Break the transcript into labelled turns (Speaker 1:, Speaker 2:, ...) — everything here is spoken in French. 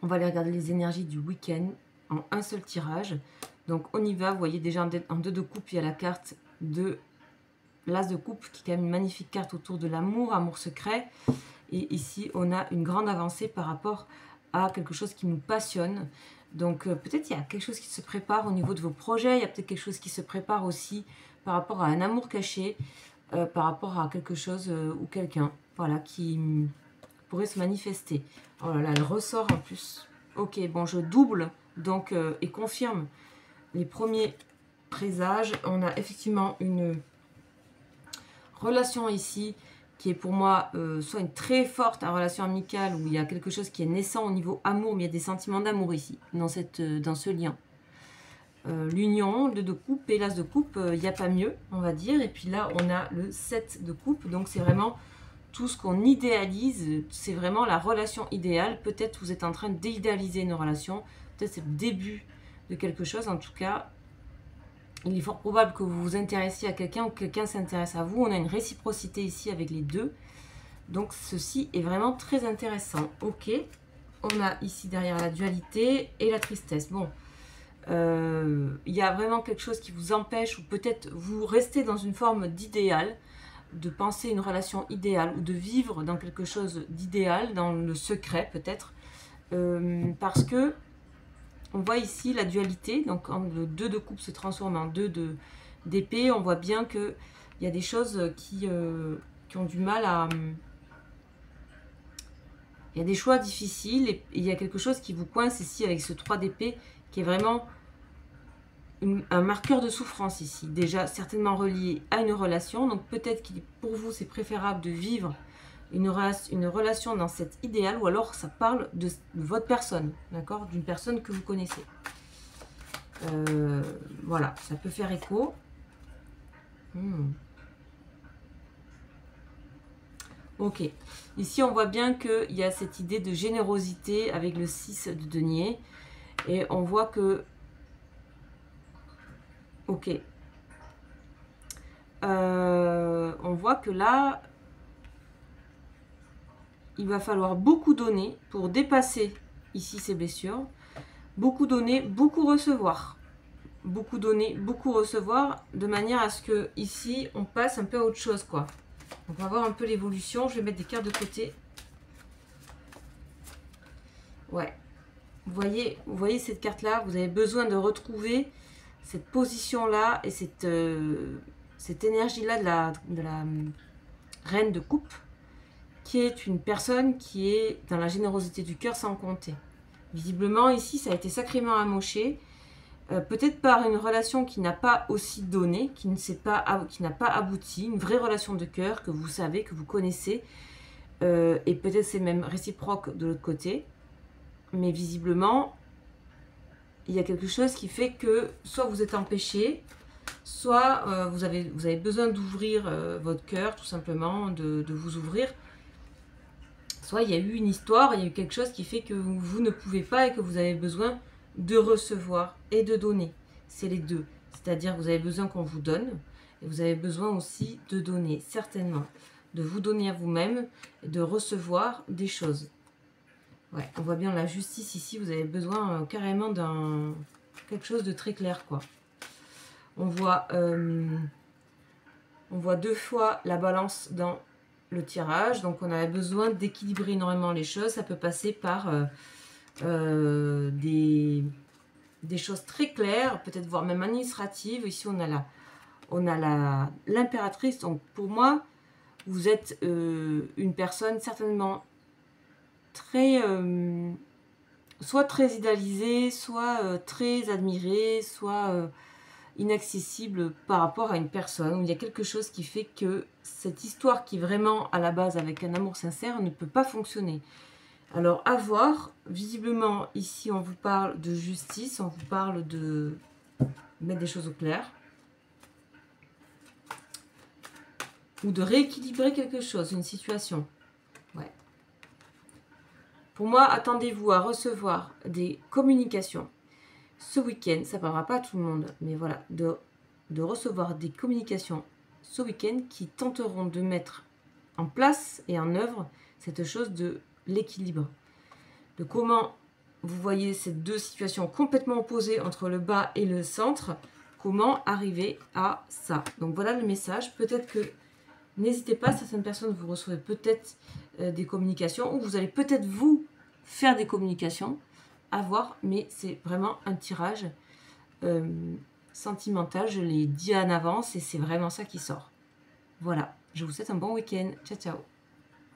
Speaker 1: On va aller regarder les énergies du week-end en un seul tirage. Donc on y va, vous voyez déjà en 2 de coupe, il y a la carte de l'As de coupe qui est quand même une magnifique carte autour de l'amour, amour secret. Et ici on a une grande avancée par rapport à quelque chose qui nous passionne. Donc peut-être il y a quelque chose qui se prépare au niveau de vos projets, il y a peut-être quelque chose qui se prépare aussi par rapport à un amour caché, par rapport à quelque chose ou quelqu'un, voilà, qui pourrait se manifester. Oh là là, elle ressort en plus. Ok, bon, je double donc et confirme les premiers présages. On a effectivement une relation ici qui est pour moi soit une très forte relation amicale où il y a quelque chose qui est naissant au niveau amour, mais il y a des sentiments d'amour ici, dans ce lien. L'union, le 2 de coupe et l'As de coupe, il n'y a pas mieux, on va dire. Et puis là, on a le 7 de coupe, donc c'est vraiment tout ce qu'on idéalise, c'est vraiment la relation idéale. Peut-être vous êtes en train d'idéaliser une relation, peut-être c'est le début de quelque chose. En tout cas, il est fort probable que vous vous intéressiez à quelqu'un ou que quelqu'un s'intéresse à vous. On a une réciprocité ici avec les deux. Donc ceci est vraiment très intéressant. Ok, on a ici derrière la dualité et la tristesse. Bon, il y a vraiment quelque chose qui vous empêche, ou peut-être vous restez dans une forme d'idéal, de penser une relation idéale ou de vivre dans quelque chose d'idéal, dans le secret peut-être, parce que on voit ici la dualité, donc quand le 2 de coupe se transforme en 2 d'épée, on voit bien qu'il y a des choses qui ont du mal à... Il y a des choix difficiles et il y a quelque chose qui vous coince ici avec ce 3 d'épée qui est vraiment un marqueur de souffrance ici, déjà certainement relié à une relation. Donc peut-être que pour vous c'est préférable de vivre une relation dans cet idéal, ou alors ça parle de votre personne, d'accord, d'une personne que vous connaissez. Voilà, ça peut faire écho. Ok, ici on voit bien qu'il y a cette idée de générosité avec le 6 de denier, et on voit que ok, on voit que là il va falloir beaucoup donner pour dépasser ici ces blessures. Beaucoup donner, beaucoup recevoir. Beaucoup donner, beaucoup recevoir, de manière à ce que ici on passe un peu à autre chose, quoi. Donc on va voir un peu l'évolution. Je vais mettre des cartes de côté. Ouais. Vous voyez cette carte-là, vous avez besoin de retrouver cette position-là et cette énergie-là de la reine de coupe, qui est une personne qui est dans la générosité du cœur sans compter. Visiblement, ici, ça a été sacrément amoché, peut-être par une relation qui n'a pas aussi donné, qui n'a pas abouti, une vraie relation de cœur que vous savez, que vous connaissez, et peut-être c'est même réciproque de l'autre côté. Mais visiblement, il y a quelque chose qui fait que soit vous êtes empêché, soit vous avez besoin d'ouvrir votre cœur, tout simplement, de vous ouvrir. Soit il y a eu une histoire, il y a eu quelque chose qui fait que vous ne pouvez pas et que vous avez besoin de recevoir et de donner. C'est les deux. C'est-à-dire que vous avez besoin qu'on vous donne et vous avez besoin aussi de donner, certainement. De vous donner à vous-même et de recevoir des choses. Ouais, on voit bien la justice ici, vous avez besoin carrément d'un quelque chose de très clair, quoi. On voit 2 fois la balance dans le tirage, donc on a besoin d'équilibrer énormément les choses. Ça peut passer par des choses très claires, peut-être voire même administratives. Ici on a l'impératrice, donc pour moi vous êtes une personne certainement très soit très idéalisée, soit très admirée, soit inaccessible par rapport à une personne, où il y a quelque chose qui fait que cette histoire qui est vraiment à la base avec un amour sincère ne peut pas fonctionner. Alors à voir, visiblement ici on vous parle de justice, on vous parle de mettre des choses au clair, ou de rééquilibrer quelque chose, une situation. Ouais. Pour moi, attendez-vous à recevoir des communications ce week-end, ça ne parlera pas à tout le monde, mais voilà, de recevoir des communications ce week-end qui tenteront de mettre en place et en œuvre cette chose de l'équilibre, de comment vous voyez ces deux situations complètement opposées entre le bas et le centre. Comment arriver à ça? Donc voilà le message. Peut-être que, n'hésitez pas, certaines personnes, vous recevez peut-être des communications, ou vous allez peut-être vous faire des communications, à voir, mais c'est vraiment un tirage sentimental, je l'ai dit en avance, et c'est vraiment ça qui sort. Voilà, je vous souhaite un bon week-end. Ciao, ciao.